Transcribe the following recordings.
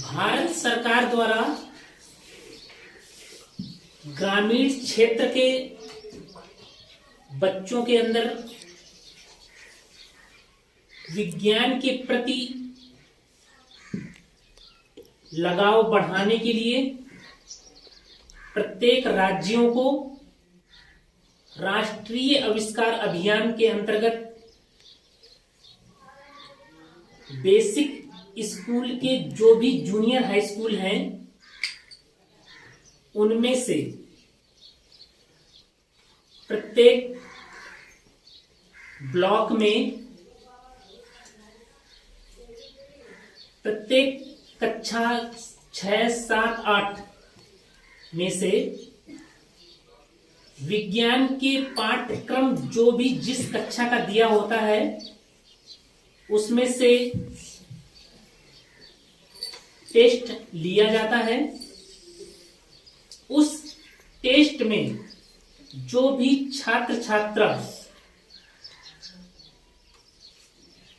भारत सरकार द्वारा ग्रामीण क्षेत्र के बच्चों के अंदर विज्ञान के प्रति लगाव बढ़ाने के लिए प्रत्येक राज्यों को राष्ट्रीय आविष्कार अभियान के अंतर्गत बेसिक स्कूल के जो भी जूनियर हाई स्कूल हैं उनमें से प्रत्येक ब्लॉक में प्रत्येक कक्षा 6, 7, 8 में से विज्ञान के पाठ्यक्रम जो भी जिस कक्षा का दिया होता है उसमें से टेस्ट लिया जाता है। उस टेस्ट में जो भी छात्र छात्रा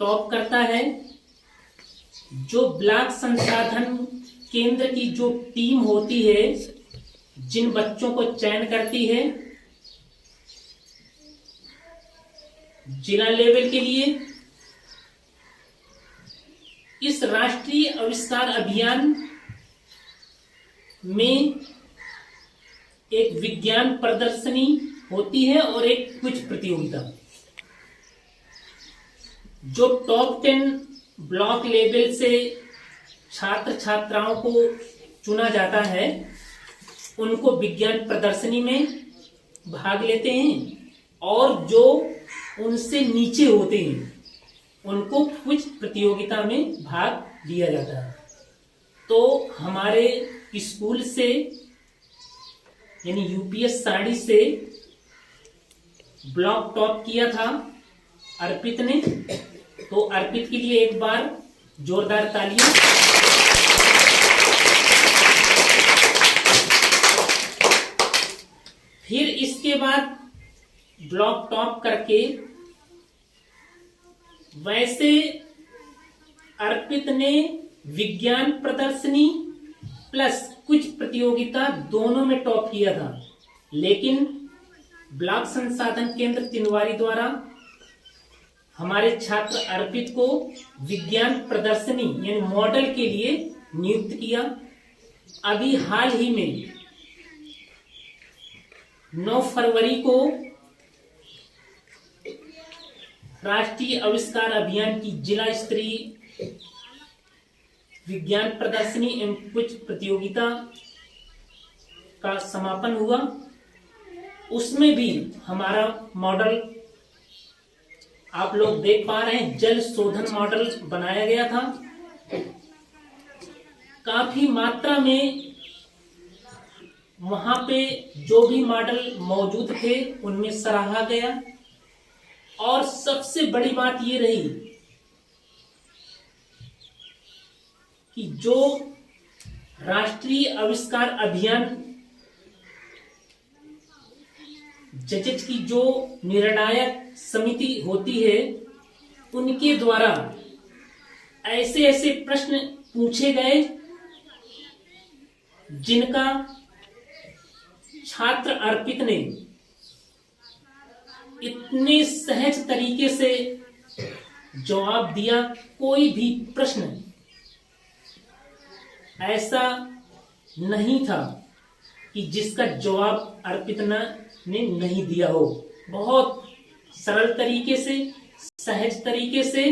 टॉप करता है, जो ब्लॉक संसाधन केंद्र की जो टीम होती है जिन बच्चों को चयन करती है जिला लेवल के लिए, इस राष्ट्रीय आविष्कार अभियान में एक विज्ञान प्रदर्शनी होती है और एक कुछ प्रतियोगिता। जो टॉप 10 ब्लॉक लेवल से छात्र छात्राओं को चुना जाता है उनको विज्ञान प्रदर्शनी में भाग लेते हैं और जो उनसे नीचे होते हैं उनको कुछ प्रतियोगिता में भाग लिया जाता है। तो हमारे स्कूल से यानी यूपीएस साड़ी से ब्लॉक टॉप किया था अर्पित ने, तो अर्पित के लिए एक बार जोरदार तालियां। फिर इसके बाद ब्लॉक टॉप करके वैसे अर्पित ने विज्ञान प्रदर्शनी प्लस कुछ प्रतियोगिता दोनों में टॉप किया था, लेकिन ब्लॉक संसाधन केंद्र तिनवारी द्वारा हमारे छात्र अर्पित को विज्ञान प्रदर्शनी यानी मॉडल के लिए नियुक्त किया। अभी हाल ही में 9 फरवरी को राष्ट्रीय आविष्कार अभियान की जिला स्तरीय विज्ञान प्रदर्शनी एवं कुछ प्रतियोगिता का समापन हुआ। उसमें भी हमारा मॉडल आप लोग देख पा रहे हैं, जल शोधन मॉडल बनाया गया था। काफी मात्रा में वहां पे जो भी मॉडल मौजूद थे उनमें सराहा गया। और सबसे बड़ी बात ये रही कि जो राष्ट्रीय आविष्कार अभियान जजेज की जो निर्णायक समिति होती है उनके द्वारा ऐसे ऐसे प्रश्न पूछे गए जिनका छात्र अर्पित ने इतने सहज तरीके से जवाब दिया। कोई भी प्रश्न ऐसा नहीं था कि जिसका जवाब अर्पित ने नहीं दिया हो। बहुत सरल तरीके से, सहज तरीके से,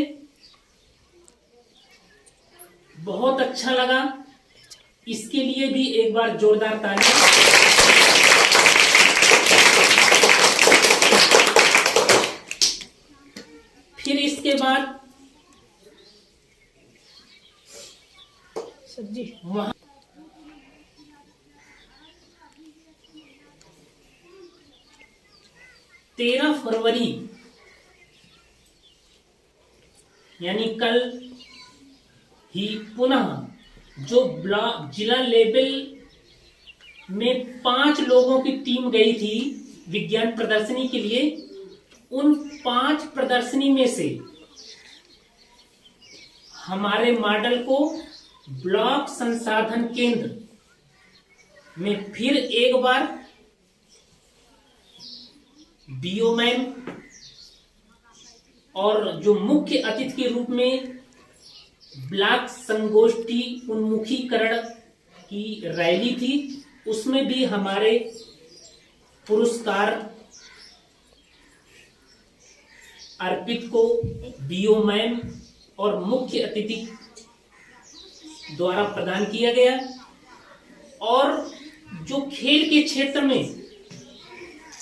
बहुत अच्छा लगा। इसके लिए भी एक बार जोरदार तालियां। फिर इसके बाद वहां 13 फरवरी यानी कल ही पुनः जो जिला लेवल में 5 लोगों की टीम गई थी विज्ञान प्रदर्शनी के लिए, उन 5 प्रदर्शनी में से हमारे मॉडल को ब्लॉक संसाधन केंद्र में फिर एक बार बीओ मैम और जो मुख्य अतिथि के रूप में ब्लॉक संगोष्ठी उन्मुखीकरण की रैली थी, उसमें भी हमारे पुरस्कार अर्पित को बीओ मैम और मुख्य अतिथि द्वारा प्रदान किया गया। और जो खेल के क्षेत्र में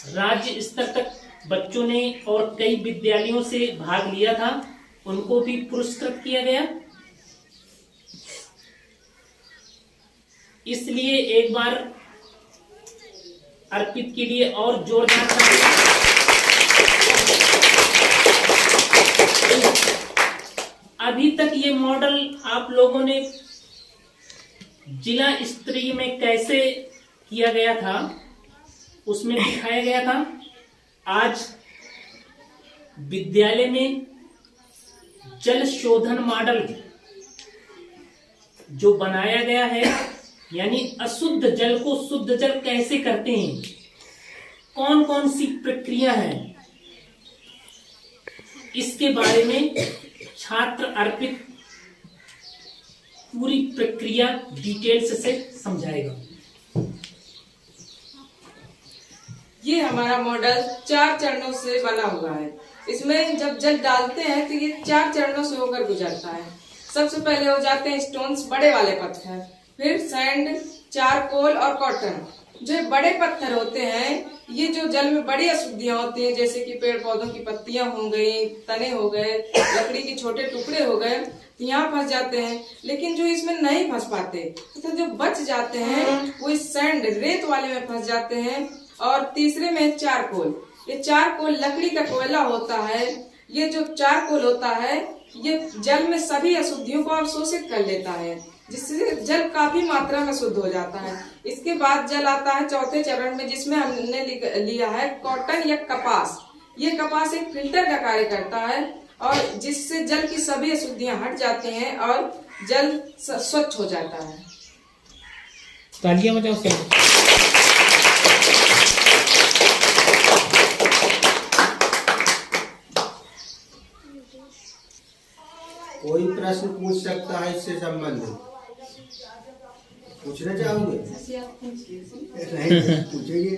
राज्य स्तर तक बच्चों ने और कई विद्यालयों से भाग लिया था, उनको भी पुरस्कृत किया गया। इसलिए एक बार अर्पित के लिए और जोरदार तालियां। अभी तक ये मॉडल आप लोगों ने जिला स्तरीय में कैसे किया गया था उसमें दिखाया गया था। आज विद्यालय में जल शोधन मॉडल जो बनाया गया है, यानी अशुद्ध जल को शुद्ध जल कैसे करते हैं, कौन कौन सी प्रक्रिया है, इसके बारे में छात्र अर्पित पूरी प्रक्रिया डिटेल्स से समझाएगा। ये हमारा मॉडल 4 चरणों से बना हुआ है। इसमें जब जल डालते हैं तो ये 4 चरणों से होकर गुजरता है। सबसे पहले हो जाते हैं स्टोन्स, बड़े वाले पत्थर, फिर सैंड, चारकोल और कॉटन। जो बड़े पत्थर होते हैं, ये जो जल में बड़ी अशुद्धियां होती हैं, जैसे कि पेड़ पौधों की पत्तियां हो गई, तने हो गए, लकड़ी के छोटे टुकड़े हो गए, तो यहाँ फंस जाते हैं। लेकिन जो इसमें नहीं फंस पाते, तो जो बच जाते हैं वो इस सैंड, रेत वाले में फंस जाते हैं। और तीसरे में चारकोल। ये चारकोल लकड़ी का कोयला होता है। ये जो चारकोल होता है, ये जल में सभी अशुद्धियों को अवशोषित कर लेता है, जिससे जल काफी मात्रा में शुद्ध हो जाता है। इसके बाद जल आता है चौथे चरण में, जिसमें हमने लिया है कॉटन या कपास। ये कपास एक फिल्टर का कार्य करता है और जिससे जल की सभी अशुद्धियां हट जाती हैं और जल स्वच्छ हो जाता है। तालियां बजाओ सब। कोई प्रश्न पूछ सकता है इससे संबंधित? पूछना चाहोगे? नहीं पूछेंगे।